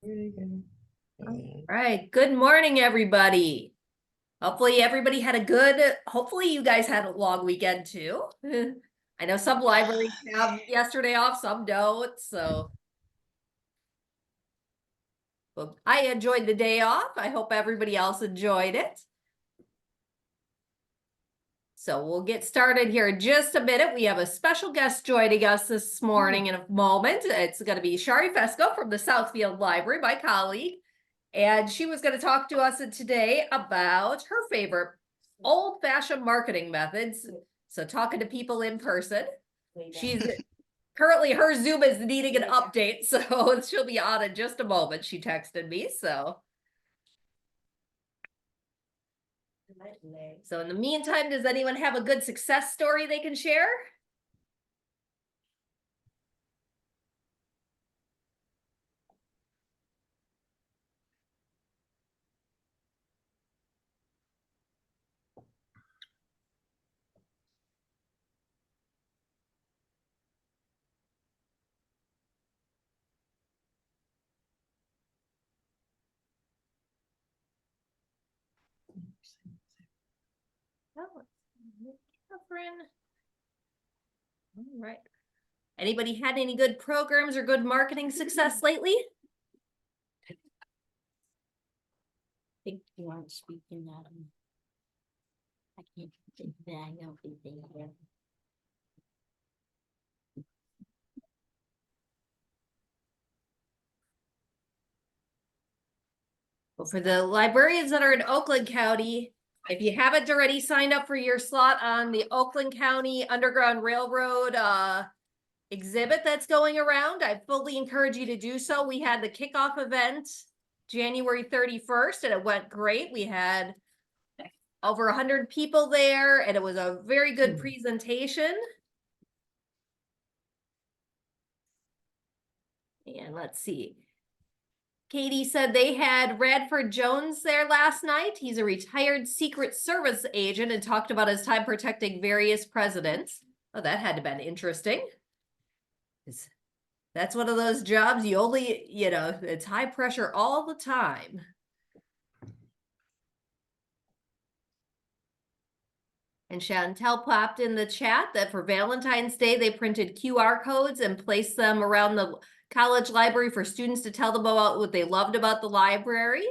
All right. Good morning, everybody. Hopefully you guys had a long weekend too. I know some libraries have yesterday off, some don't. But I enjoyed the day off. I hope everybody else enjoyed it. So we'll get started here in just a minute. We have a special guest joining us this morning in a moment. It's going to be Shari Fesco from the Southfield Library, my colleague. And she was going to talk to us today about her favorite old-fashioned marketing methods. So talking to people in person. She's currently, her Zoom is needing an update, so she'll be on in just a moment. She texted me, so in the meantime, does anyone have a good success story they can share? Catherine. All right. Anybody had any good programs or good marketing success lately? I think you aren't speaking that. I can't think that. I don't think they have. Well, for the librarians that are in Oakland County, if you haven't already signed up for your slot on the Oakland County Underground Railroad exhibit that's going around, I fully encourage you to do so. We had the kickoff event January 31st and it went great. We had over 100 people there and it was a very good presentation. And let's see. Katie said they had Radford Jones there last night. He's a retired Secret Service agent and talked about his time protecting various presidents. Oh, that had to have been interesting. That's one of those jobs you only, it's high pressure all the time. And Chantel popped in the chat that for Valentine's Day, they printed QR codes and placed them around the college library for students to tell them about what they loved about the library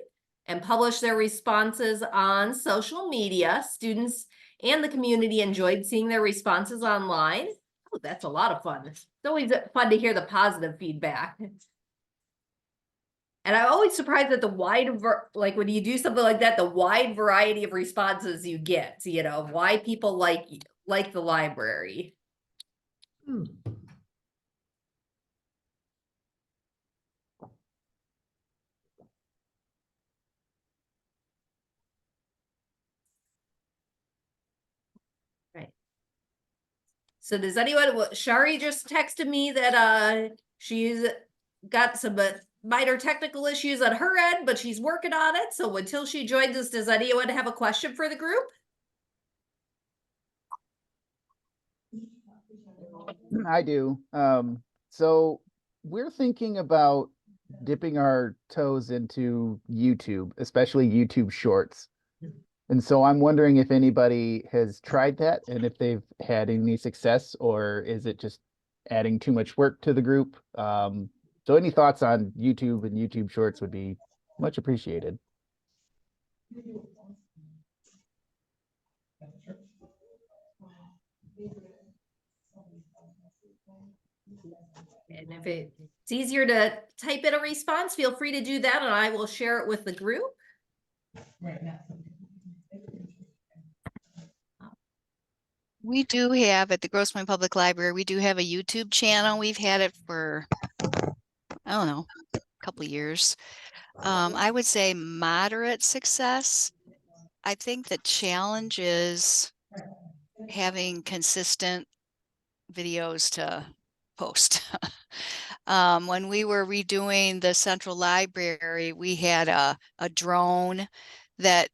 and publish their responses on social media. Students and the community enjoyed seeing their responses online. Oh, that's a lot of fun. It's always fun to hear the positive feedback. And I'm always surprised at the like when you do something like that, the wide variety of responses you get, why people like the library. Right. So does anyone, Shari just texted me that she's got some minor technical issues on her end, but she's working on it. So until she joins us, does anyone have a question for the group? I do. So we're thinking about dipping our toes into YouTube, especially YouTube Shorts. And so I'm wondering if anybody has tried that and if they've had any success, or is it just adding too much work to the group? So any thoughts on YouTube and YouTube Shorts would be much appreciated. And if it's easier to type in a response, feel free to do that and I will share it with the group. We do have at the Grosse Pointe Public Library, we do have a YouTube channel. We've had it for, I don't know, a couple of years. I would say moderate success. I think the challenge is having consistent videos to post. When we were redoing the central library, we had a drone that,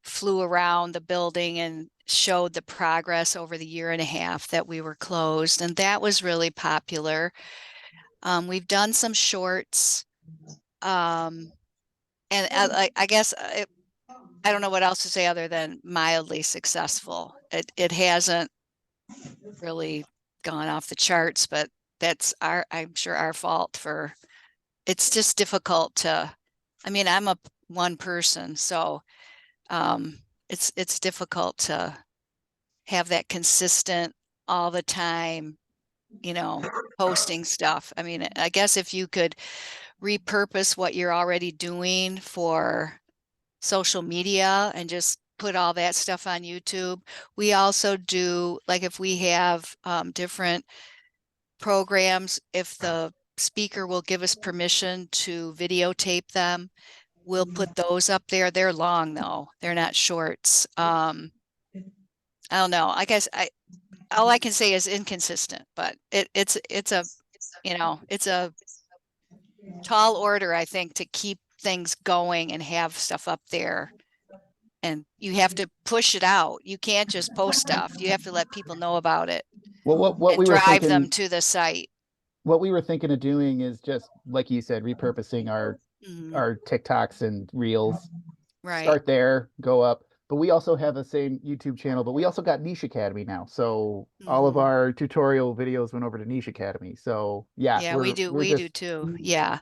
flew around the building and showed the progress over the year and a half that we were closed. And that was really popular. We've done some shorts. And I guess I don't know what else to say other than mildly successful. It hasn't really gone off the charts, but that's I'm sure our fault for, it's just difficult to, I mean, I'm one person, so it's difficult to have that consistent all the time, posting stuff. I mean, I guess if you could repurpose what you're already doing for social media and just put all that stuff on YouTube. We also do, like, if we have different programs, if the speaker will give us permission to videotape them, we'll put those up there. They're long though. They're not shorts. I don't know. I guess all I can say is inconsistent, but it's a, it's a tall order, I think, to keep things going and have stuff up there. And you have to push it out. You can't just post stuff. You have to let people know about it Well, what and we were drive them thinking, to the site. what we were thinking of doing is just, like you said, repurposing our Mhm. TikToks and Reels. Right. Start there, go up. But we also have the same YouTube channel, but we also got Niche Academy now. So all of Mhm. our tutorial videos went over to Niche Academy. So yeah, Yeah, we do. we're We do just too. Yeah.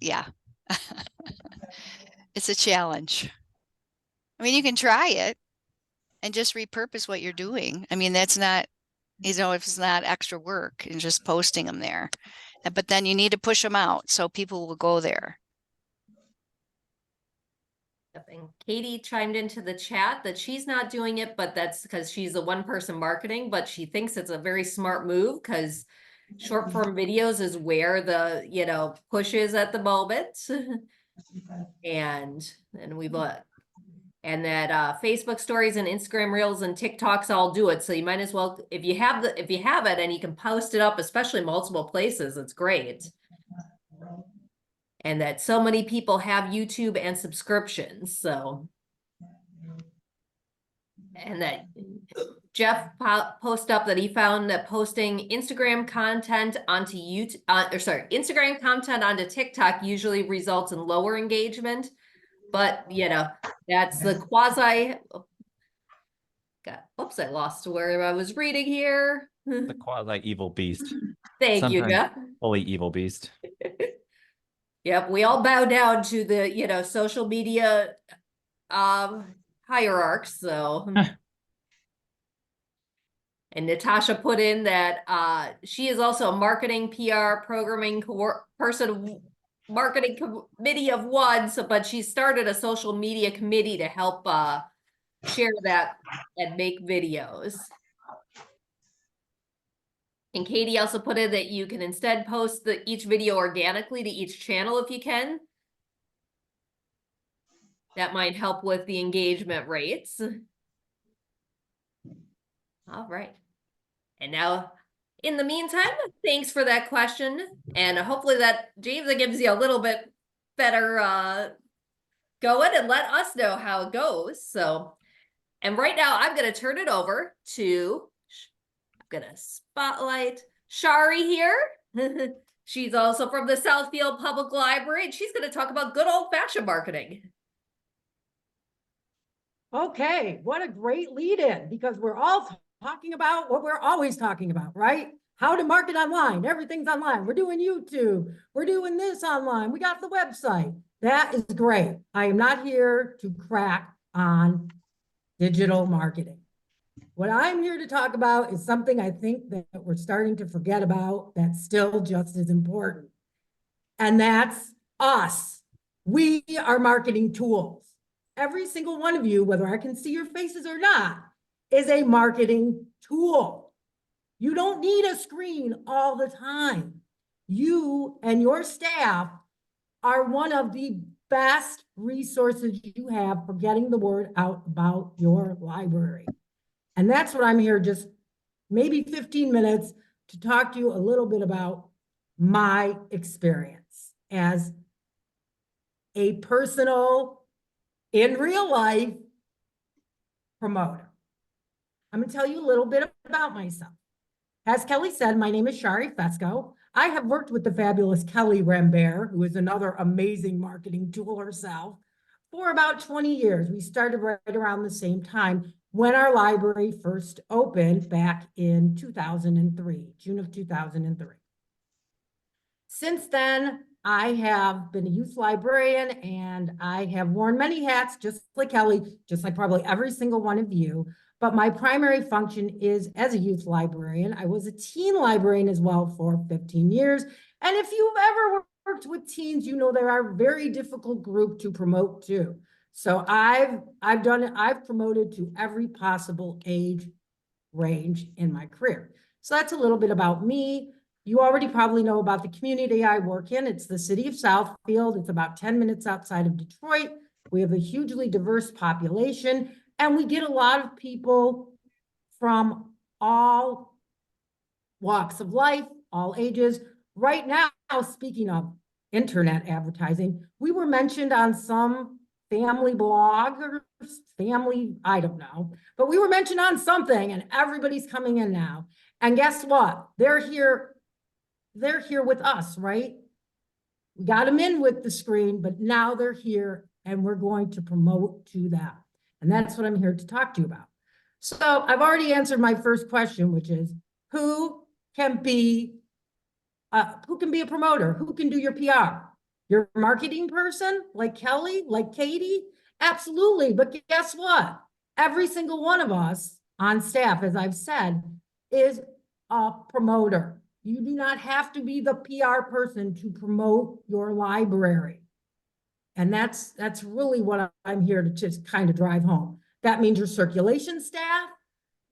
Yeah. It's a challenge. I mean, you can try it and just repurpose what you're doing. I mean, that's not, if it's not extra work and just posting them there. But then you need to push them out so people will go there. And Katie chimed into the chat that she's not doing it, but that's because she's a one-person marketing, but she thinks it's a very smart move because short form videos is where the, push is at the moment. And we look. And that Facebook stories and Instagram reels and TikToks all do it. So you might as well, if you have it and you can post it up, especially multiple places, it's great. And that so many people have YouTube and subscriptions, so. And that Jeff posted up that he found that posting Instagram content onto YouTube, Instagram content onto TikTok usually results in lower engagement. But, that's the quasi. Oops, I lost where I was reading here. The quasi evil beast. Thank you, Sometimes Jeff. fully evil beast. Yep, we all bow down to the, social media hierarchs, so. And Natasha put in that she is also a marketing, PR, programming person, marketing committee of one. So, but she started a social media committee to help share that and make videos. And Katie also put in that you can instead post each video organically to each channel if you can. That might help with the engagement rates. All right. And now, in the meantime, thanks for that question. And hopefully that, James, that gives you a little bit better going, and let us know how it goes. So, and right now I'm going to turn it over to, I'm going to spotlight Shari here. She's also from the Southfield Public Library, and she's going to talk about good old-fashioned marketing. Okay, what a great lead in, because we're all talking about what we're always talking about, right? How to market online. Everything's online. We're doing YouTube. We're doing this online. We got the website. That is great. I am not here to crack on digital marketing. What I'm here to talk about is something I think that we're starting to forget about that's still just as important. And that's us. We are marketing tools. Every single one of you, whether I can see your faces or not, is a marketing tool. You don't need a screen all the time. You and your staff are one of the best resources you have for getting the word out about your library. And that's what I'm here, just maybe 15 minutes to talk to you a little bit about my experience as a personal, in real life promoter. I'm going to tell you a little bit about myself. As Kelly said, my name is Shari Fesco. I have worked with the fabulous Kelly Rambert, who is another amazing marketing tool herself, for about 20 years. We started right around the same time when our library first opened back in 2003, June of 2003. Since then, I have been a youth librarian and I have worn many hats, just like Kelly, just like probably every single one of you. But my primary function is as a youth librarian. I was a teen librarian as well for 15 years. And if you've ever worked with teens, you know they are a very difficult group to promote to. So I've done it, I've promoted to every possible age range in my career. So that's a little bit about me. You already probably know about the community I work in. It's the city of Southfield. It's about 10 minutes outside of Detroit. We have a hugely diverse population, and we get a lot of people from all walks of life, all ages. Right now, speaking of internet advertising, we were mentioned on some family blog or family, I don't know, but we were mentioned on something and everybody's coming in now. And guess what? They're here with us, right? We got them in with the screen, but now they're here and we're going to promote to them. And that's what I'm here to talk to you about. So I've already answered my first question, which is who can be a promoter? Who can do your PR? Your marketing person like Kelly, like Katie? Absolutely. But guess what? Every single one of us on staff, as I've said, is a promoter. You do not have to be the PR person to promote your library. And that's really what I'm here to just kind of drive home. That means your circulation staff.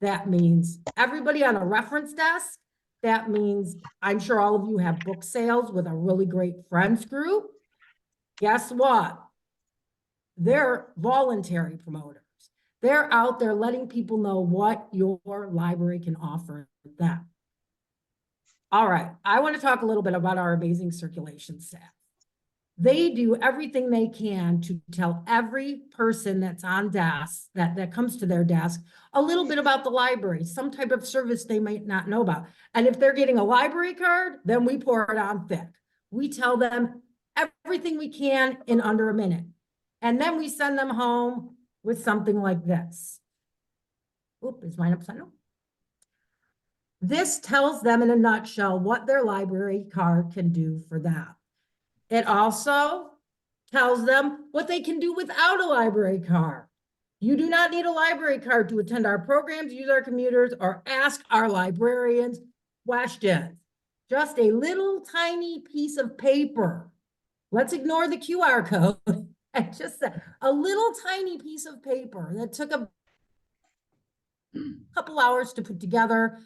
That means everybody on a reference desk. That means I'm sure all of you have book sales with a really great friends group. Guess what? They're voluntary promoters. They're out there letting people know what your library can offer them. All right, I want to talk a little bit about our amazing circulation staff. They do everything they can to tell every person that's on desk, that comes to their desk, a little bit about the library, some type of service they might not know about. And if they're getting a library card, then we pour it on thick. We tell them everything we can in under a minute. And then we send them home with something like this. Oop, is mine upside down? This tells them in a nutshell what their library card can do for them. It also tells them what they can do without a library card. You do not need a library card to attend our programs, use our computers, or ask our librarians questions. Just a little tiny piece of paper. Let's ignore the QR code. And just a little tiny piece of paper that took a couple hours to put together.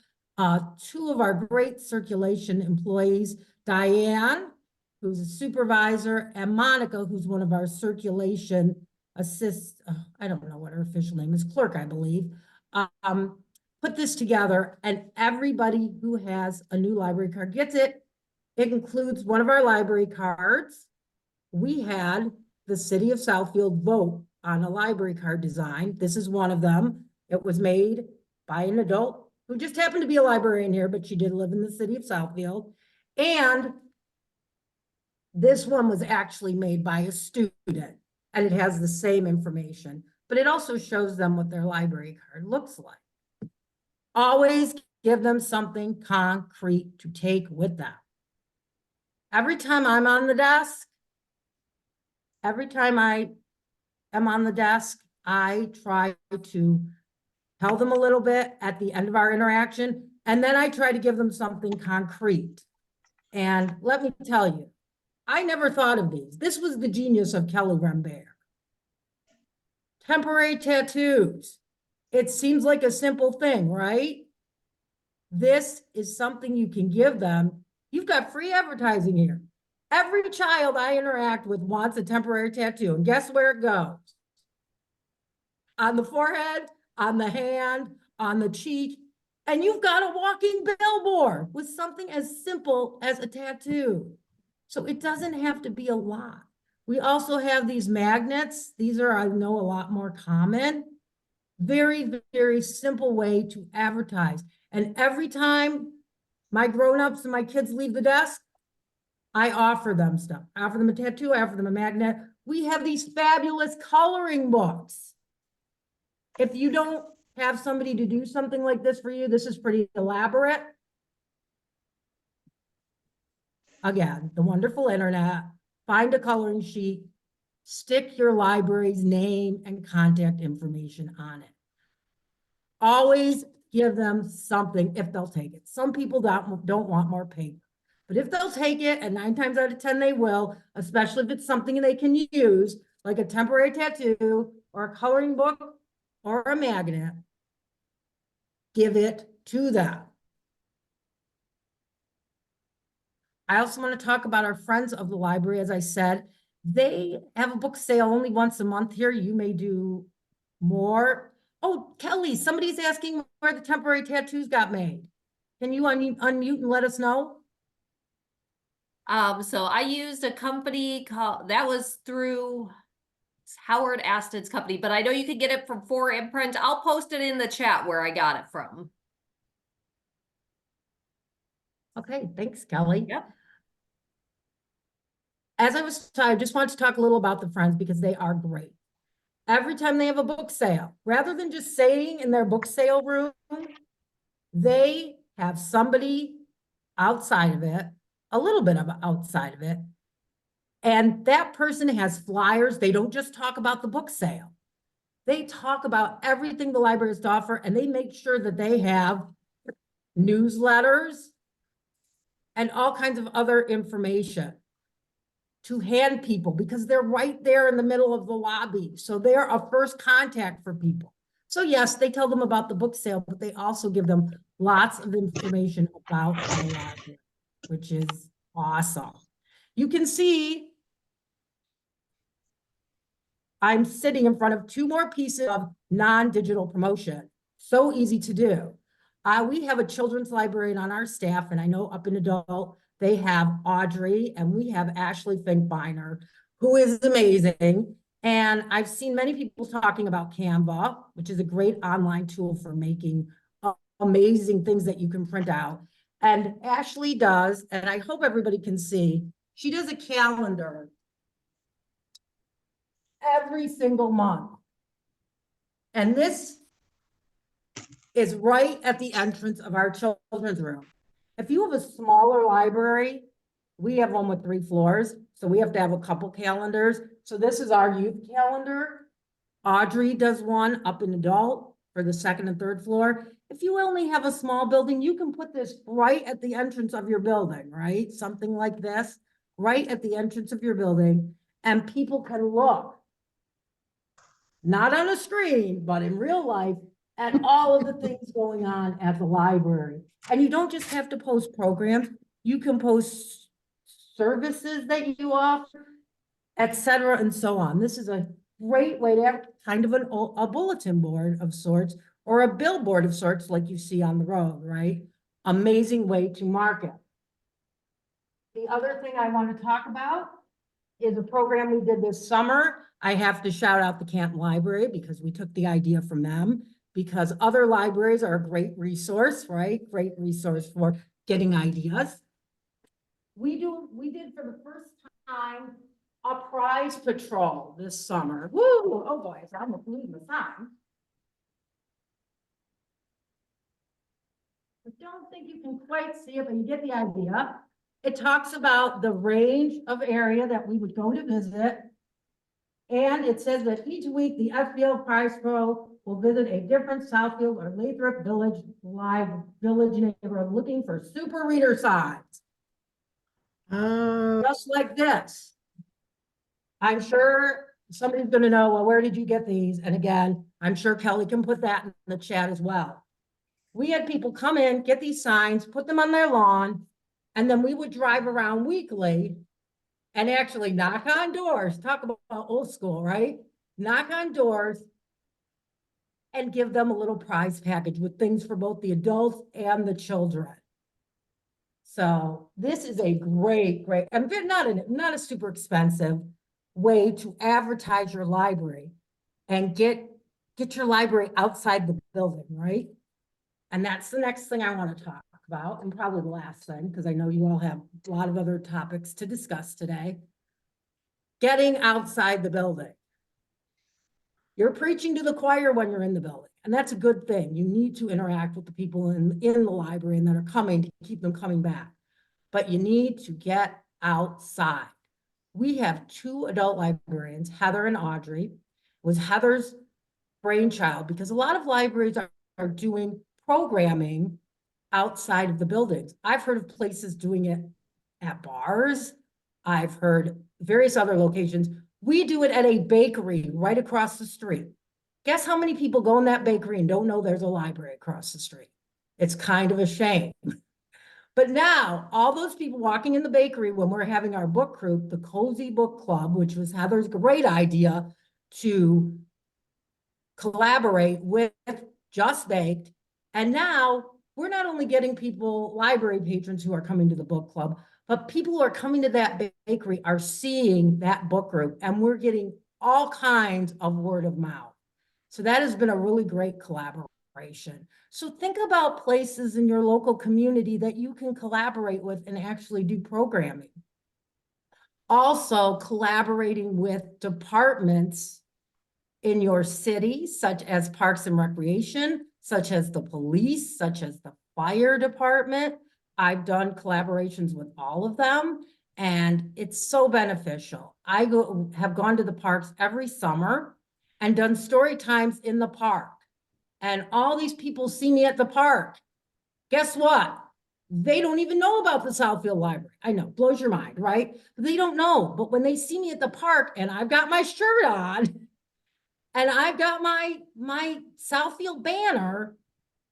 Two of our great circulation employees, Diane, who's a supervisor, and Monica, who's one of our circulation assists, I don't know what her official name is, clerk, I believe, put this together, and everybody who has a new library card gets it. It includes one of our library cards. We had the city of Southfield vote on a library card design. This is one of them. It was made by an adult who just happened to be a librarian here, but she did live in the city of Southfield. And this one was actually made by a student, and it has the same information, but it also shows them what their library card looks like. Always give them something concrete to take with them. Every time I'm on the desk, every time I am on the desk, I try to tell them a little bit at the end of our interaction, and then I try to give them something concrete. And let me tell you, I never thought of these. This was the genius of Kelly Rambert. Temporary tattoos. It seems like a simple thing, right? This is something you can give them. You've got free advertising here. Every child I interact with wants a temporary tattoo, and guess where it goes? On the forehead, on the hand, on the cheek, and you've got a walking billboard with something as simple as a tattoo. So it doesn't have to be a lot. We also have these magnets. These are, I know, a lot more common. Very, very simple way to advertise. And every time my grown-ups and my kids leave the desk, I offer them stuff. I offer them a tattoo, I offer them a magnet. We have these fabulous coloring books. If you don't have somebody to do something like this for you, this is pretty elaborate. Again, the wonderful internet, find a coloring sheet, stick your library's name and contact information on it. Always give them something if they'll take it. Some people don't want more paper. But if they'll take it, and 9 times out of 10 they will, especially if it's something they can use, like a temporary tattoo or a coloring book or a magnet, give it to them. I also want to talk about our friends of the library. As I said, they have a book sale only once a month here. You may do more. Oh, Kelly, somebody's asking where the temporary tattoos got made. Can you unmute and let us know? So I used a company called, that was through Howard Aston's company, but I know you could get it from 4 Imprint. I'll post it in the chat where I got it from. Okay, thanks, Kelly. Yep. As I just want to talk a little about the friends because they are great. Every time they have a book sale, rather than just saying in their book sale room, they have somebody outside of it, a little bit of outside of it. And that person has flyers. They don't just talk about the book sale. They talk about everything the library has to offer, and they make sure that they have newsletters and all kinds of other information to hand people because they're right there in the middle of the lobby. So they're a first contact for people. So yes, they tell them about the book sale, but they also give them lots of information about the library, which is awesome. You can see I'm sitting in front of 2 more pieces of non-digital promotion. So easy to do. We have a children's librarian on our staff, and I know up in adult, they have Audrey, and we have Ashley Finkbeiner, who is amazing. And I've seen many people talking about Canva, which is a great online tool for making amazing things that you can print out. And Ashley does, and I hope everybody can see, she does a calendar every single month. And this is right at the entrance of our children's room. If you have a smaller library, we have one with 3 floors, so we have to have a couple calendars. So this is our youth calendar. Audrey does one up in adult for the 2nd and 3rd floor. If you only have a small building, you can put this right at the entrance of your building, right? Something like this, right at the entrance of your building, and people can look, not on a screen, but in real life, at all of the things going on at the library. And you don't just have to post programs, you can post services that you offer, etc., and so on. This is a great way to have kind of a bulletin board of sorts, or a billboard of sorts like you see on the road, right? Amazing way to market. The other thing I want to talk about is a program we did this summer. I have to shout out the Canton Library because we took the idea from them, because other libraries are a great resource, right? Great resource for getting ideas. We did for the first time a prize patrol this summer. Woo! Oh boy, so I'm losing the sign. I don't think you can quite see it, but you get the idea. It talks about the range of area that we would go to visit. And it says that each week the SBL Prize Patrol will visit a different Southfield or Lathrop Village neighborhood looking for super reader signs. Just like this. I'm sure somebody's going to know, well, where did you get these? And again, I'm sure Kelly can put that in the chat as well. We had people come in, get these signs, put them on their lawn, and then we would drive around weekly and actually knock on doors. Talk about old school, right? Knock on doors and give them a little prize package with things for both the adults and the children. So this is a great, and not a super expensive way to advertise your library and get your library outside the building, right? And that's the next thing I want to talk. about, and probably the last thing, because I know you all have a lot of other topics to discuss today. Getting outside the building. You're preaching to the choir when you're in the building, and that's a good thing. You need to interact with the people in the library and that are coming to keep them coming back. But you need to get outside. We have 2 adult librarians, Heather and Audrey. It was Heather's brainchild because a lot of libraries are doing programming outside of the buildings. I've heard of places doing it at bars. I've heard various other locations. We do it at a bakery right across the street. Guess how many people go in that bakery and don't know there's a library across the street? It's kind of a shame. But now, all those people walking in the bakery when we're having our book group, the Cozy Book Club, which was Heather's great idea to collaborate with Just Baked. And now we're not only getting people, library patrons who are coming to the book club, but people who are coming to that bakery are seeing that book group, and we're getting all kinds of word of mouth. So that has been a really great collaboration. So think about places in your local community that you can collaborate with and actually do programming. Also, collaborating with departments in your city, such as Parks and Recreation, such as the police, such as the fire department. I've done collaborations with all of them, and it's so beneficial. I have gone to the parks every summer and done story times in the park. And all these people see me at the park. Guess what? They don't even know about the Southfield Library. I know, blows your mind, right? But they don't know. But when they see me at the park and I've got my shirt on and I've got my Southfield banner,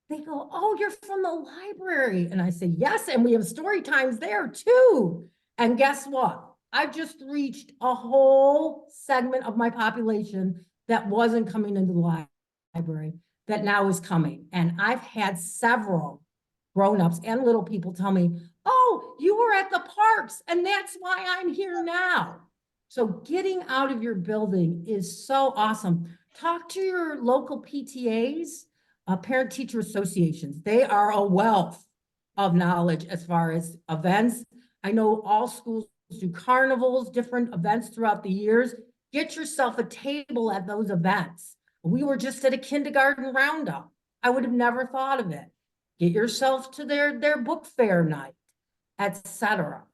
they go, "Oh, you're from the library." And I say, "Yes, and we have story times there too." And guess what? I've just reached a whole segment of my population that wasn't coming into the library that now is coming. And I've had several grown-ups and little people tell me, "Oh, you were at the parks, and that's why I'm here now." So getting out of your building is so awesome. Talk to your local PTAs, parent-teacher associations. They are a wealth of knowledge as far as events. I know all schools do carnivals, different events throughout the years. Get yourself a table at those events. We were just at a kindergarten roundup. I would have never thought of it. Get yourself to their book fair night, etc.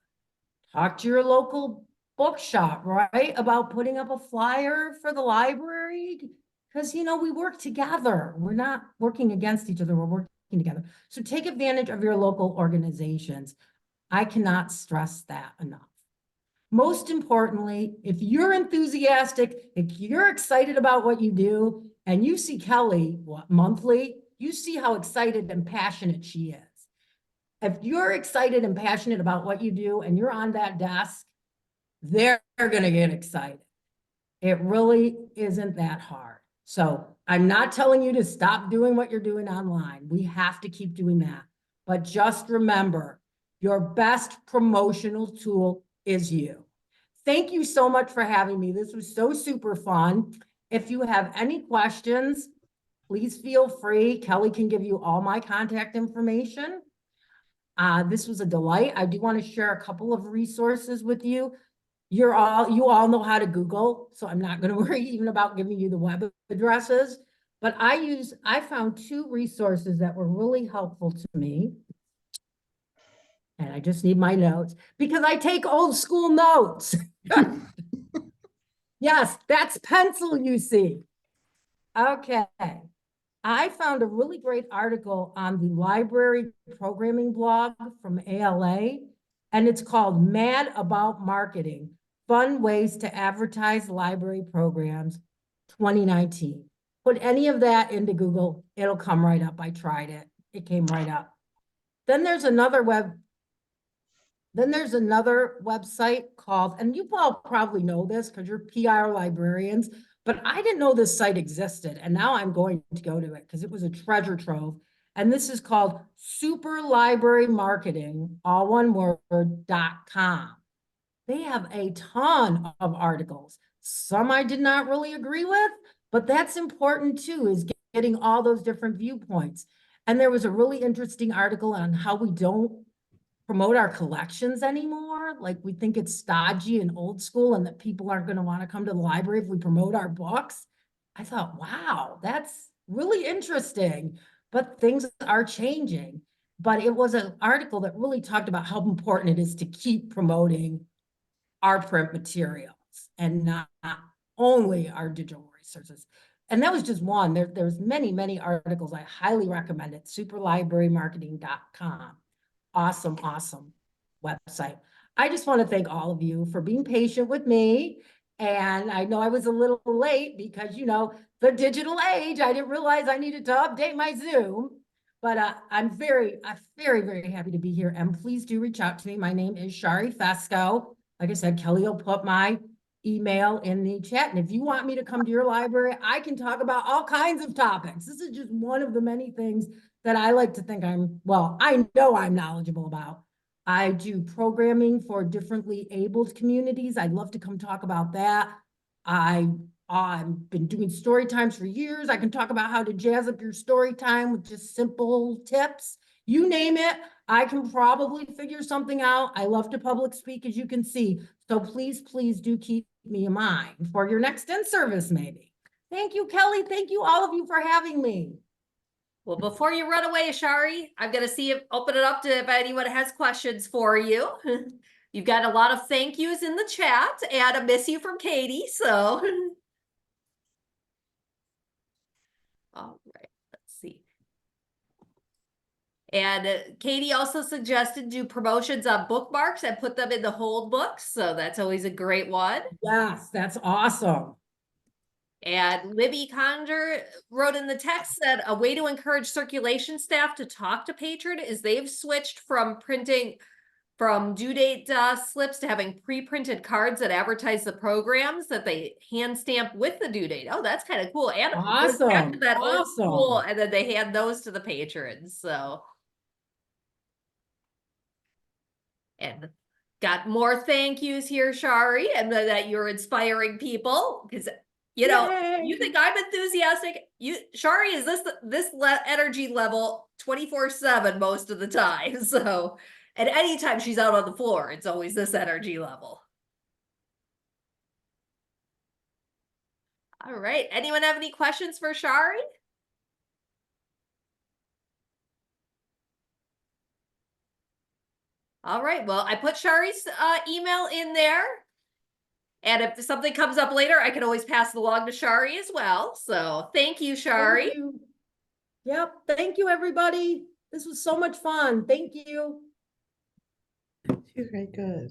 Talk to your local bookshop, right? About putting up a flyer for the library. Because, you know, we work together. We're not working against each other. We're working together. So take advantage of your local organizations. I cannot stress that enough. Most importantly, if you're enthusiastic, if you're excited about what you do, and you see Kelly monthly, you see how excited and passionate she is. If you're excited and passionate about what you do and you're on that desk, they're going to get excited. It really isn't that hard. So I'm not telling you to stop doing what you're doing online. We have to keep doing that. But just remember, your best promotional tool is you. Thank you so much for having me. This was so super fun. If you have any questions, please feel free. Kelly can give you all my contact information. This was a delight. I do want to share a couple of resources with you. You all know how to Google, so I'm not going to worry even about giving you the web addresses. But I found 2 resources that were really helpful to me. And I just need my notes because I take old school notes. Yes, that's pencil, you see. Okay. I found a really great article on the library programming blog from ALA, and it's called Mad About Marketing, Fun Ways to Advertise Library Programs 2019. Put any of that into Google, it'll come right up. I tried it. It came right up. Then there's another website called, and you all probably know this because you're PR librarians, but I didn't know this site existed. And now I'm going to go to it because it was a treasure trove. And this is called Super Library Marketing, all one word.com. They have a ton of articles. Some I did not really agree with, but that's important too, is getting all those different viewpoints. And there was a really interesting article on how we don't promote our collections anymore. Like we think it's stodgy and old school and that people aren't going to want to come to the library if we promote our books. I thought, wow, that's really interesting, but things are changing. But it was an article that really talked about how important it is to keep promoting our print materials and not only our digital resources. And that was just one. There's many articles. I highly recommend it. Superlibrarymarketing.com. Awesome, awesome website. I just want to thank all of you for being patient with me. And I know I was a little late because, you know, the digital age, I didn't realize I needed to update my Zoom. But I'm very happy to be here. And please do reach out to me. My name is Shari Fesco. Like I said, Kelly will put my email in the chat. And if you want me to come to your library, I can talk about all kinds of topics. This is just one of the many things that I like to think I know I'm knowledgeable about. I do programming for differently abled communities. I'd love to come talk about that. I've been doing story times for years. I can talk about how to jazz up your story time with just simple tips. You name it, I can probably figure something out. I love to public speak, as you can see. So please do keep me in mind for your next in-service, maybe. Thank you, Kelly. Thank you, all of you, for having me. Well, before you run away, Shari, I'm gonna open it up to if anyone has questions for you. You've got a lot of thank yous in the chat and a miss you from Katie, so. All right, let's see. And Katie also suggested do promotions on bookmarks and put them in the hold books, so that's always a great one. Yes, that's awesome. And Libby Conger wrote in the text that a way to encourage circulation staff to talk to patron is they've switched from printing from due date slips to having pre-printed cards that advertise the programs that they hand stamp with the due date. Oh, that's kind of cool. And goes back to Awesome. that old school, Awesome. and then they hand those to the patrons. So, and got more thank yous here, Shari, and that you're inspiring people because you know you Yay. think I'm enthusiastic. Shari is energy level 24/7 most of the time. So, and anytime she's out on the floor, it's always this energy level. All right. Anyone have any questions for Shari? All right. Well, I put Shari's email in there. And if something comes up later, I can always pass it along to Shari as well. So thank you, Shari. Thank you. Yep. Thank you, everybody. This was so much fun. Thank you. Okay, good.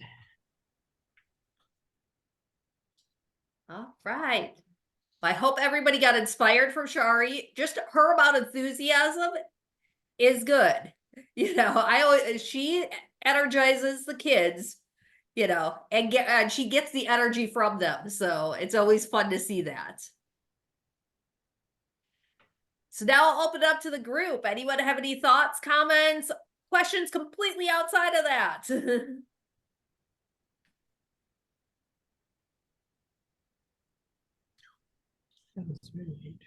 All right. I hope everybody got inspired from Shari. Just her amount of enthusiasm is good. You know, she energizes the kids, you know, and she gets the energy from them. So it's always fun to see that. So now I'll open it up to the group. Anyone have any thoughts, comments, questions completely outside of that? That was really interesting.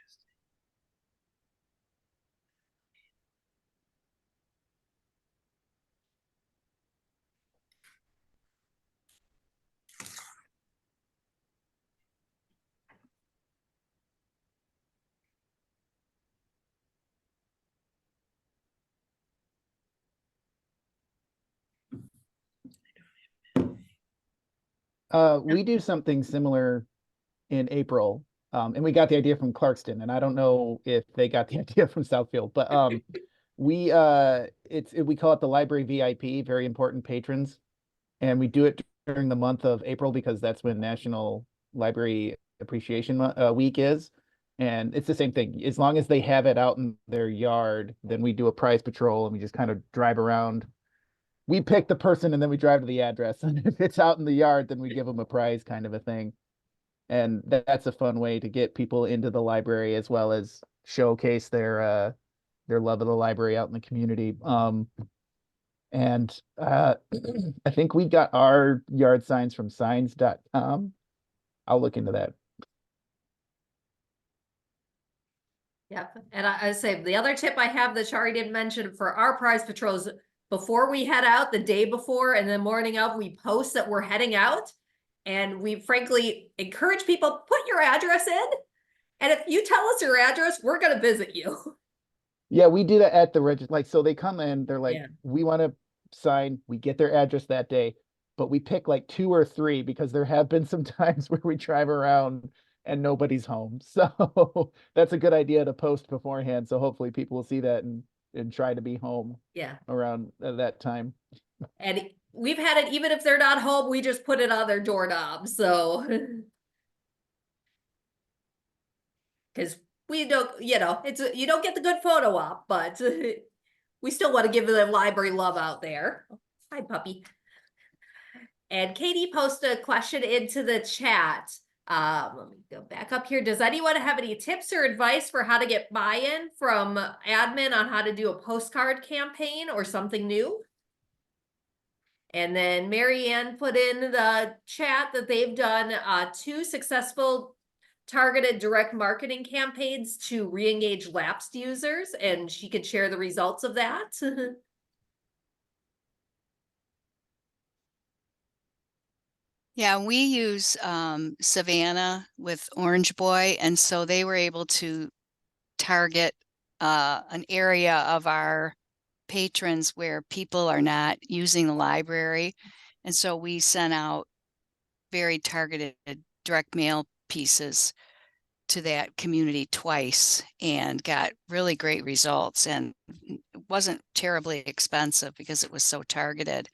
We do something similar in April. And we got the idea from Clarkston, and I don't know if they got the idea from Southfield, but we call it the Library VIP, very important patrons. And we do it during the month of April because that's when National Library Appreciation Week is. And it's the same thing. As long as they have it out in their yard, then we do a prize patrol and we just kind of drive around. We pick the person and then we drive to the address. And if it's out in the yard, then we give them a prize, kind of a thing. And that's a fun way to get people into the library as well as showcase their love of the library out in the community. I think we got our yard signs from signs.com. I'll look into that. Yep, and I say the other tip I have that Shari didn't mention for our prize patrols, before we head out, the day before and the morning of, we post that we're heading out. And we frankly encourage people, put your address in. And if you tell us your address, we're gonna visit you. Yeah, we do that at the register. Like, so they come in, they're like, Yeah. we want to sign, we get their address that day, but we pick like 2 or 3 because there have been some times where we drive around and nobody's home. So that's a good idea to post beforehand. So hopefully people will see that and try to be home Yeah, around that time. and we've had it, even if they're not home, we just put it on their doorknob, so. Cause we don't, it's, you don't get the good photo op, but we still want to give the library love out there. Hi, puppy. And Katie posted a question into the chat. Let me go back up here. Does anyone have any tips or advice for how to get buy-in from admin on how to do a postcard campaign or something new? And then Mary Ann put in the chat that they've done 2 successful targeted direct marketing campaigns to re-engage lapsed users, and she could share the results of that. Yeah, we use Savannah with Orange Boy, and so they were able to target an area of our patrons where people are not using the library. And so we sent out very targeted direct mail pieces to that community twice and got really great results, and it wasn't terribly expensive because it was so targeted.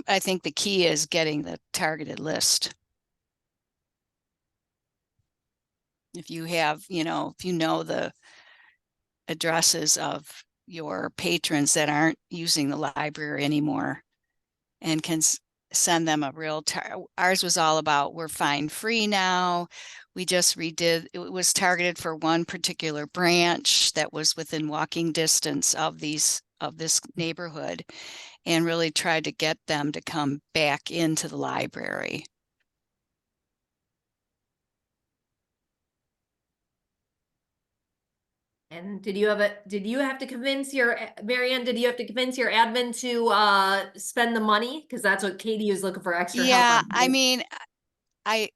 I think the key is getting the targeted list. If you have, if you know the addresses of your patrons that aren't using the library anymore and can send them a real, ours was all about, we're fine free now. We just redid, it was targeted for one particular branch that was within walking distance of this neighborhood, and really tried to get them to come back into the library. And did you have to convince your, Mary Ann, did you have to convince your admin to spend the money? Because that's what Katie was looking for extra help Yeah, on. I mean, I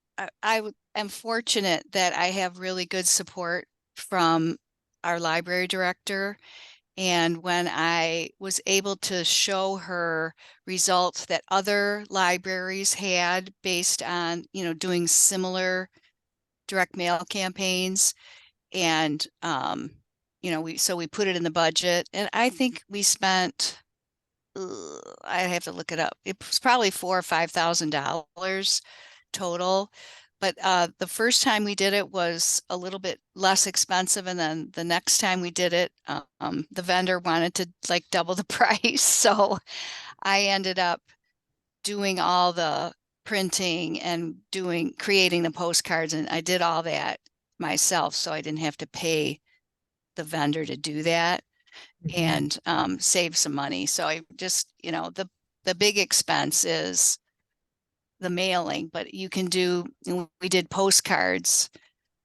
am fortunate that I have really good support from our library director. And when I was able to show her results that other libraries had based on, doing similar direct mail campaigns, and we put it in the budget, and I think we spent, I have to look it up. It was probably $4,000 or $5,000 total. But the first time we did it was a little bit less expensive, and then the next time we did it, the vendor wanted to like double the price. So I ended up doing all the printing and creating the postcards, and I did all that myself, so I didn't have to pay the vendor to do that, and save some money. So I just, the big expense is the mailing, but you can do, we did postcards,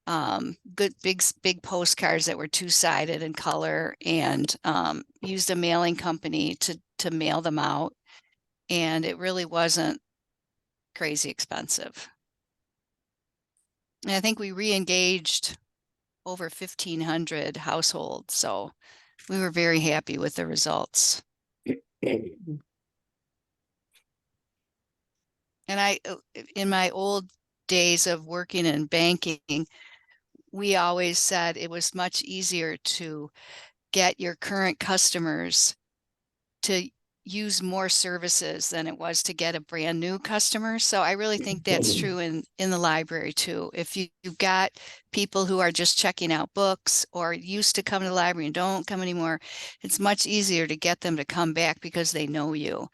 good big postcards that were 2-sided in color, and used a mailing company to mail them out, and it really wasn't crazy expensive. And I think we re-engaged over 1,500 households, so we were very happy with the results. And in my old days of working in banking, we always said it was much easier to get your current customers to use more services than it was to get a brand new customer. So I really think that's true in the library too. If you've got people who are just checking out books or used to come to the library and don't come anymore, it's much easier to get them to come back because they know you.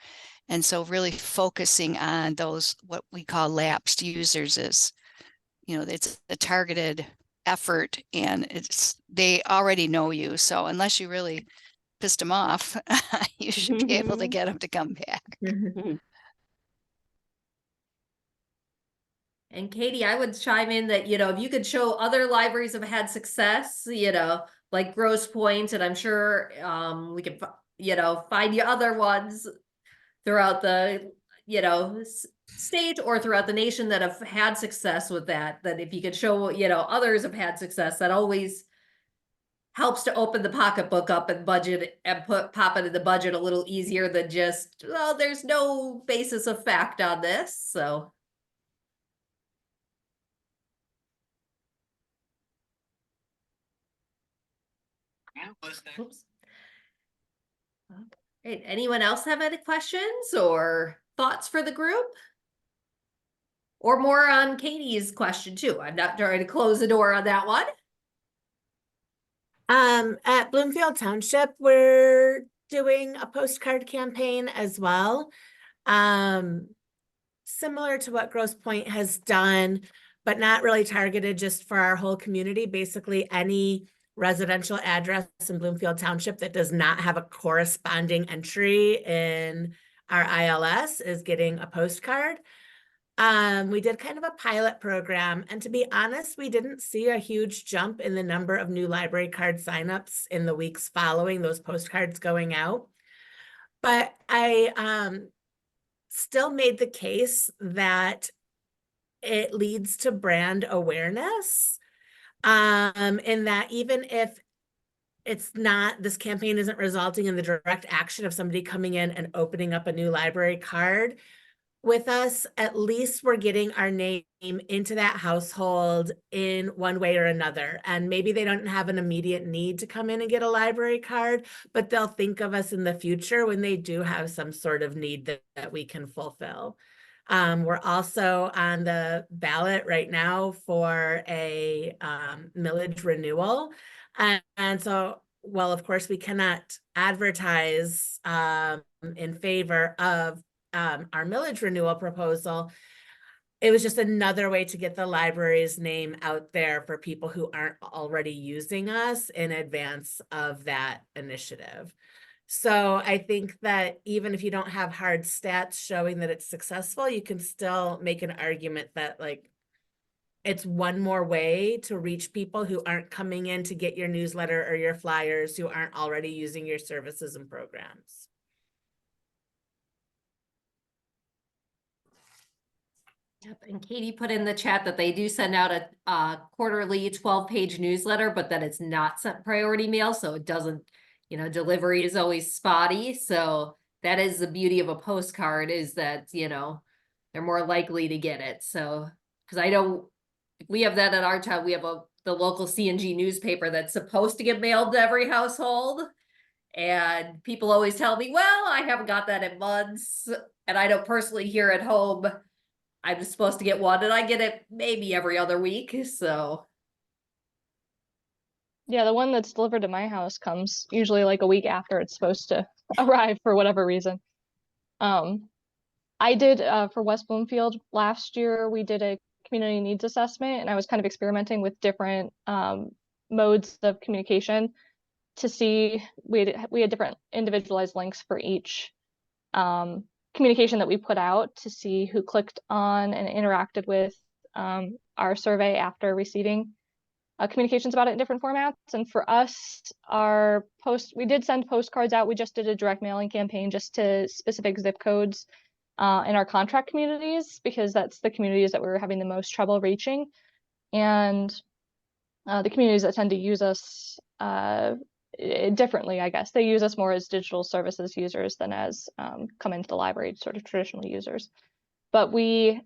And so really focusing on those, what we call lapsed users, is, it's a targeted effort, and they already know you. So unless you really pissed them off, you should be able to get them to come back. And Katie, I would chime in that, if you could show other libraries have had success, like Grosse Pointe, and I'm sure we could, find you other ones throughout the, state or throughout the nation that have had success with that if you could show, others have had success, that always helps to open the pocketbook up and budget and pop it in the budget a little easier than just, well, there's no basis of fact on this, so. Oops. Okay, anyone else have any questions or thoughts for the group? Or more on Katie's question too. I'm not trying to close the door on that one. At Bloomfield Township, we're doing a postcard campaign as well. Similar to what Grosse Pointe has done, but not really targeted just for our whole community. Basically, any residential address in Bloomfield Township that does not have a corresponding entry in our ILS is getting a postcard. We did kind of a pilot program, and to be honest, we didn't see a huge jump in the number of new library card signups in the weeks following those postcards going out. But I still made the case that it leads to brand awareness, in that even if this campaign isn't resulting in the direct action of somebody coming in and opening up a new library card with us, at least we're getting our name into that household in one way or another. And maybe they don't have an immediate need to come in and get a library card, but they'll think of us in the future when they do have some sort of need that we can fulfill. We're also on the ballot right now for a millage renewal. And so, well, of course, we cannot advertise in favor of our millage renewal proposal. It was just another way to get the library's name out there for people who aren't already using us in advance of that initiative. So I think that even if you don't have hard stats showing that it's successful, you can still make an argument that it's one more way to reach people who aren't coming in to get your newsletter or your flyers, who aren't already using your services and programs. Yep, and Katie put in the chat that they do send out a quarterly 12-page newsletter, but that it's not sent priority mail, so it doesn't, delivery is always spotty. So that is the beauty of a postcard, is that, they're more likely to get it. So, because we have that at our town, we have the local CNG newspaper that's supposed to get mailed to every household. And people always tell me, well, I haven't got that in months. And I don't personally here at home, I'm supposed to get one, and I get it maybe every other week, so. Yeah, the one that's delivered to my house comes usually like a week after it's supposed to arrive for whatever reason. I did for West Bloomfield last year, we did a community needs assessment, and I was kind of experimenting with different modes of communication to see, we had different individualized links for each communication that we put out to see who clicked on and interacted with our survey after receiving communications about it in different formats. And for us, we did send postcards out. We just did a direct mailing campaign just to specific zip codes in our contract communities, because that's the communities that we were having the most trouble reaching. And the communities that tend to use us differently, I guess. They use us more as digital services users than as come into the library sort of traditional users. But we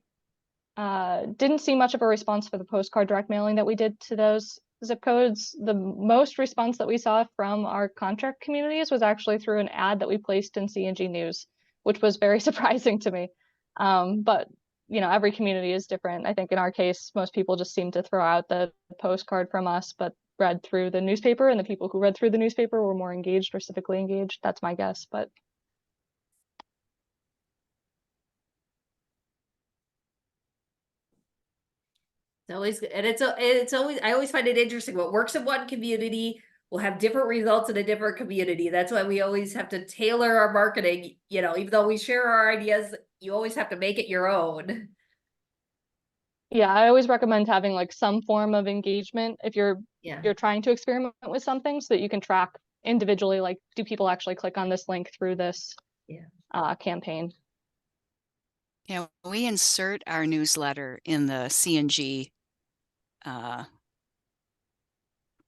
didn't see much of a response for the postcard direct mailing that we did to those zip codes. The most response that we saw from our contract communities was actually through an ad that we placed in CNG News, which was very surprising to me. But every community is different. I think in our case, most people just seem to throw out the postcard from us, but read through the newspaper, and the people who read through the newspaper were more engaged or civically engaged. That's my guess, but. It's always, I always find it interesting. What works in one community will have different results in a different community. That's why we always have to tailor our marketing, even though we share our ideas, you always have to make it your own. Yeah, I always recommend having like some form of engagement if you're Yeah. trying to experiment with something so that you can track individually, like, do people actually click on this link through this campaign? Yeah, we insert our newsletter in the CNG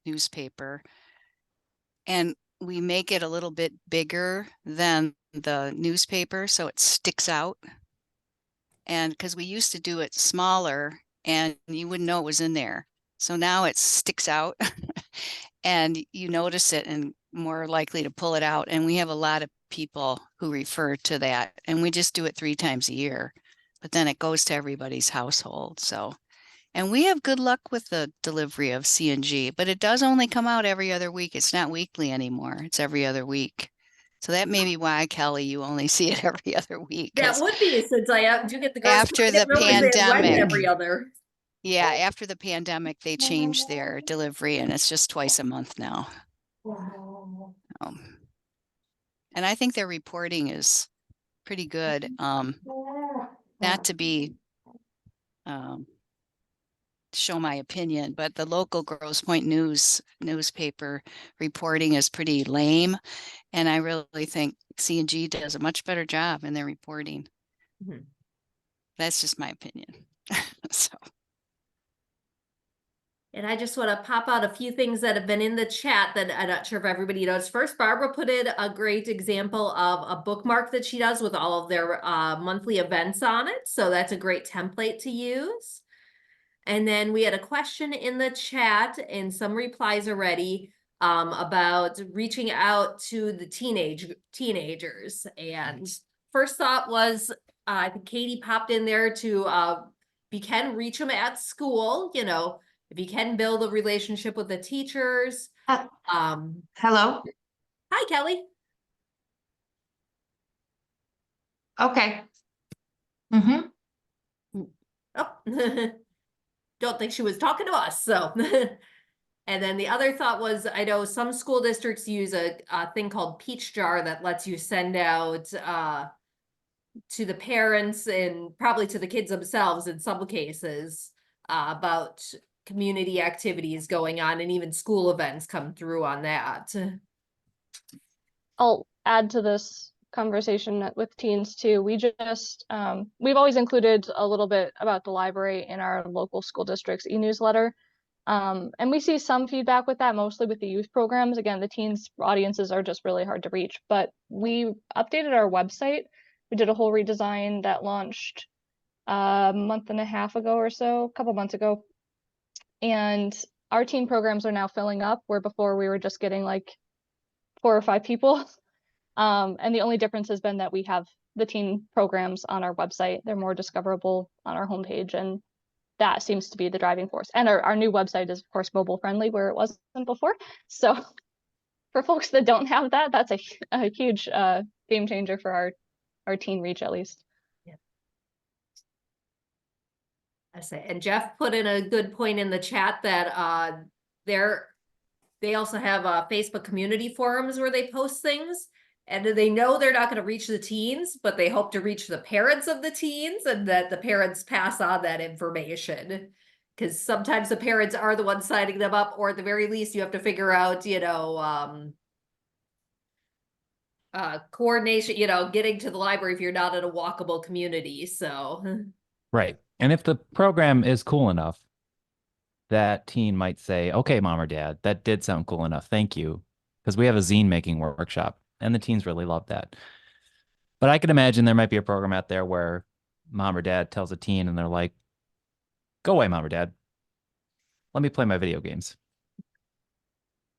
newspaper, and we make it a little bit bigger than the newspaper so it sticks out. And because we used to do it smaller and you wouldn't know it was in there. So now it sticks out and you notice it and more likely to pull it out. And we have a lot of people who refer to that, and we just do it 3 times a year, but then it goes to everybody's household. So, and we have good luck with the delivery of CNG, but it does only come out every other week. It's not weekly anymore. It's every other week. So that may be why, Kelly, you only see it every other week. That 'cause would be, since I do get the girls. after the pandemic, every other. yeah, after the pandemic, they changed their delivery and it's just twice a month now. And I think their reporting is pretty good. Not to be show my opinion, but the local Grosse Pointe newspaper reporting is pretty lame. And I really think CNG does a much better job in their reporting. Mhm. That's just my opinion. So. And I just want to pop out a few things that have been in the chat that I'm not sure if everybody knows. First, Barbara put in a great example of a bookmark that she does with all of their monthly events on it. So that's a great template to use. And then we had a question in the chat and some replies already about reaching out to the teenagers. And first thought was, I think Katie popped in there to, if you can reach them at school, you know, if you can build a relationship with the teachers. Hello. Hi, Kelly. Okay. Oh, don't think she was talking to us. So, and then the other thought was, I know some school districts use a thing called Peach Jar that lets you send out to the parents and probably to the kids themselves in some cases about community activities going on, and even school events come through on that. I'll add to this conversation with teens too. We just, we've always included a little bit about the library in our local school district's e-newsletter. And we see some feedback with that, mostly with the youth programs. Again, the teens audiences are just really hard to reach, but we updated our website. We did a whole redesign that launched a month and a half ago or so, a couple months ago. And our teen programs are now filling up, where before we were just getting like 4 or 5 people. And the only difference has been that we have the teen programs on our website. They're more discoverable on our homepage, and that seems to be the driving force. And our new website is, of course, mobile friendly, where it wasn't before. So for folks that don't have that, that's a huge game changer for our teen reach, at least. I say, and Jeff put in a good point in the chat that they also have Facebook community forums where they post things, and they know they're not going to reach the teens, but they hope to reach the parents of the teens, and that the parents pass on that information, because sometimes the parents are the ones signing them up, or at the very least you have to figure out, you know, coordination, you know, getting to the library if you're not in a walkable community. So Right. And if the program is cool enough, that teen might say, okay, mom or dad, that did sound cool enough. Thank you. Because we have a zine making workshop and the teens really love that. But I can imagine there might be a program out there where mom or dad tells a teen and they're like, go away, mom or dad. Let me play my video games.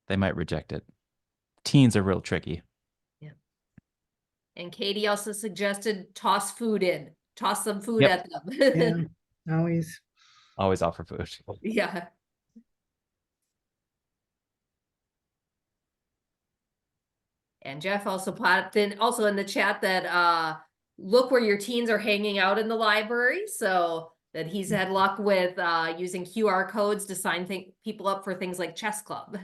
They might reject it. Teens are real tricky. Yeah. And Katie also suggested toss food in. Toss some food Yep. at them. Yeah, always. Always offer food. Yeah. And Jeff also popped in also in the chat that look where your teens are hanging out in the library. So that he's had luck with using QR codes to sign people up for things like chess club.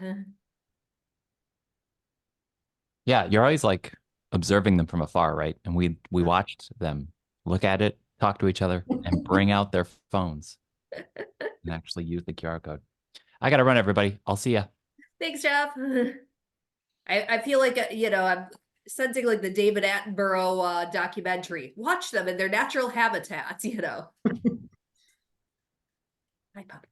Yeah, you're always like observing them from afar, right? And we watched them look at it, talk to each other, and bring out their phones. and actually use the QR code. I got to run, everybody. I'll see ya. Thanks, Jeff. I feel like, I'm sensing like the David Attenborough documentary. Watch them in their natural habitats, Hi, puppy.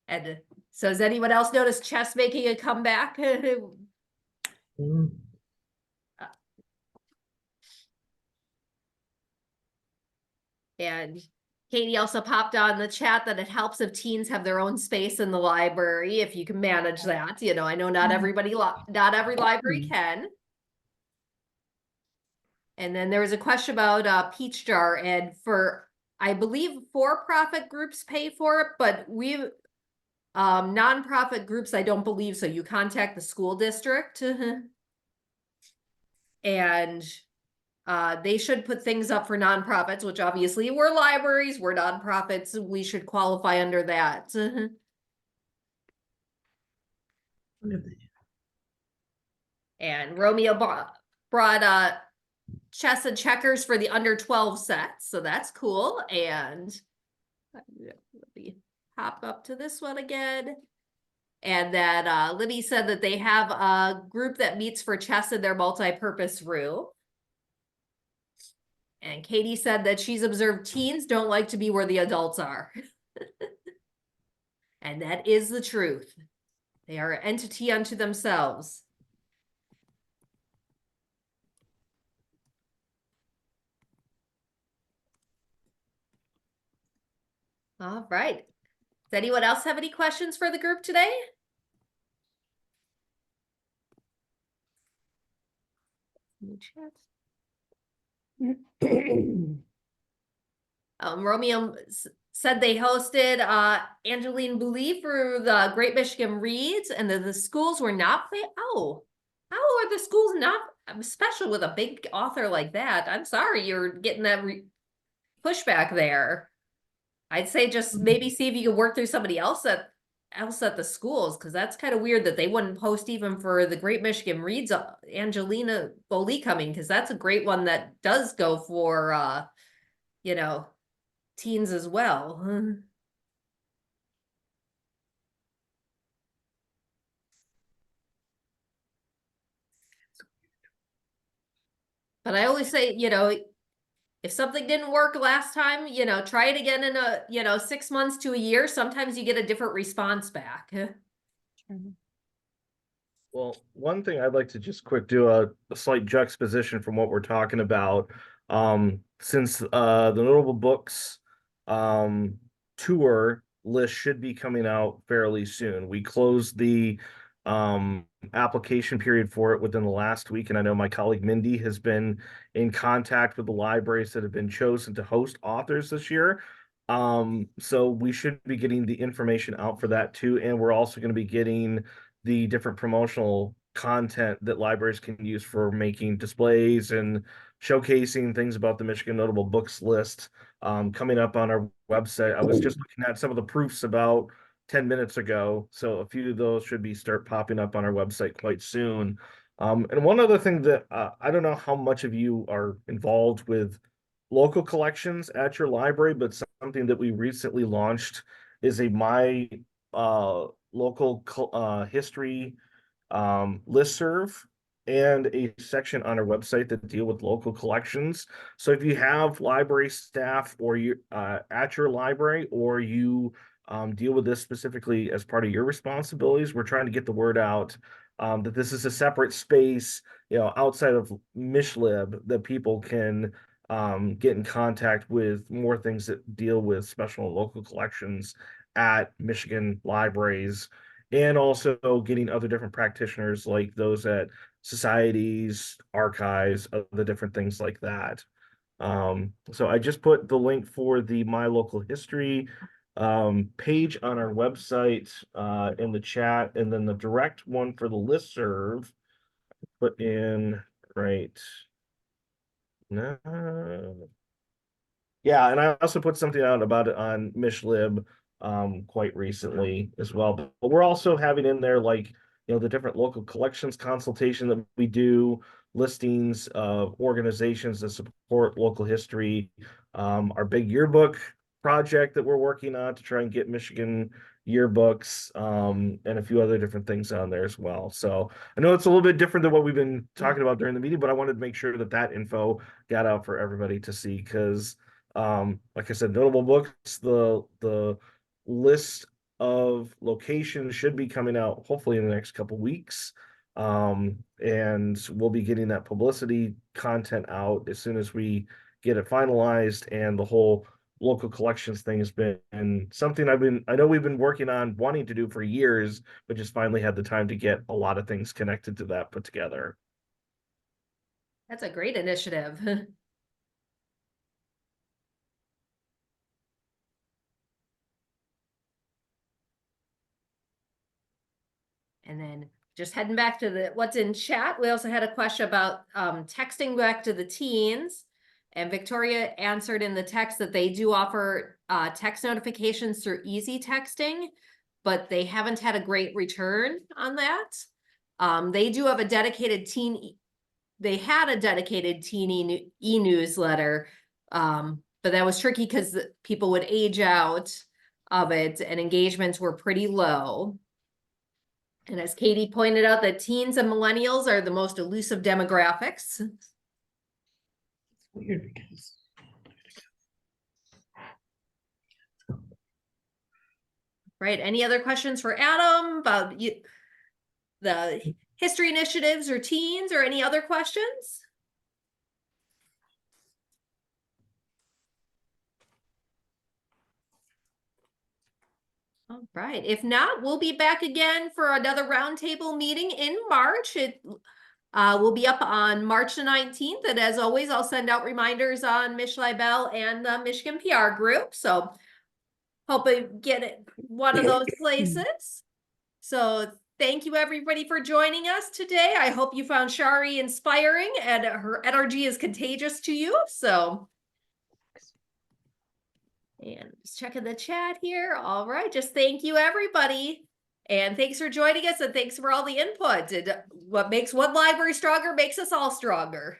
And so has anyone else noticed chess making a comeback? Mm. And Katie also popped on the chat that it helps if teens have their own space in the library, if you can manage that. I know not everybody, not every library can. And then there was a question about Peach Jar, and I believe for-profit groups pay for it, but nonprofit groups, I don't believe so. You contact the school district. And they should put things up for nonprofits, which obviously we're libraries, we're nonprofits, we should qualify under that. And Romeo brought chess and checkers for the under 12 sets, so that's cool. And let me hop up to this one again. And that Libby said that they have a group that meets for chess in their multi-purpose room. And Katie said that she's observed teens don't like to be where the adults are. And that is the truth. They are an entity unto themselves. All right. Does anyone else have any questions for the group today? Romeo said they hosted Angeline Bouley for the Great Michigan Reads, and the schools were not how are the schools not special with a big author like that? I'm sorry you're getting that pushback there. I'd say just maybe see if you can work through somebody else at the schools, because that's kind of weird that they wouldn't post even for the Great Michigan Reads Angelina Bouley coming, because that's a great one that does go for teens as well. But I always say, if something didn't work last time, try it again in 6 months to a year. Sometimes you get a different response back. Well, one thing I'd like to just quick do a slight juxtaposition from what we're talking about. Since the Notable Books tour list should be coming out fairly soon. We closed the application period for it within the last week, and I know my colleague Mindy has been in contact with the libraries that have been chosen to host authors this year. So we should be getting the information out for that too, and we're also going to be getting the different promotional content that libraries can use for making displays and showcasing things about the Michigan Notable Books list coming up on our website. I was just looking at some of the proofs about 10 minutes ago, so a few of those should start popping up on our website quite soon. And one other thing that I don't know how much of you are involved with local collections at your library, but something that we recently launched is a My Local History listserv and a section on our website that deal with local collections. So if you have library staff or you at your library, or you deal with this specifically as part of your responsibilities, we're trying to get the word out that this is a separate space, outside of MishLib, that people can get in contact with more things that deal with special and local collections at Michigan libraries, and also getting other different practitioners like those at societies, archives, other different things like that. So I just put the link for the My Local History page on our website in the chat, and then the direct one for the listserv put in right now. Yeah, and I also put something out about it on MishLib quite recently as well. But we're also having in there, like, the different local collections consultation that we do, listings of organizations that support local history, our big yearbook project that we're working on to try and get Michigan yearbooks, and a few other different things on there as well. So I know it's a little bit different than what we've been talking about during the meeting, but I wanted to make sure that that info got out for everybody to see, because like I said, notable books, the list of locations should be coming out hopefully in the next couple weeks. And we'll be getting that publicity content out as soon as we get it finalized, and the whole local collections thing has been something I know we've been working on wanting to do for years, but just finally had the time to get a lot of things connected to that put together. That's a great initiative. And then just heading back to what's in chat, we also had a question about texting back to the teens. And Victoria answered in the text that they do offer text notifications through easy texting, but they haven't had a great return on that. They do have a dedicated they had a dedicated teen e-newsletter, but that was tricky because people would age out of it and engagements were pretty low. And as Katie pointed out, that teens and millennials are the most elusive demographics. Weird because. Right, any other questions for Adam about the history initiatives or teens, or any other questions? All right, if not, we'll be back again for another roundtable meeting in March. It will be up on March the 19th, and as always, I'll send out reminders on Mich Bell and the Michigan PR group. So hope I get it one of those places. So thank you everybody for joining us today. I hope you found Shari inspiring and her energy is contagious to you. So, and just checking the chat here. All right, just thank you everybody. And thanks for joining us, and thanks for all the input. And what makes one library stronger makes us all stronger.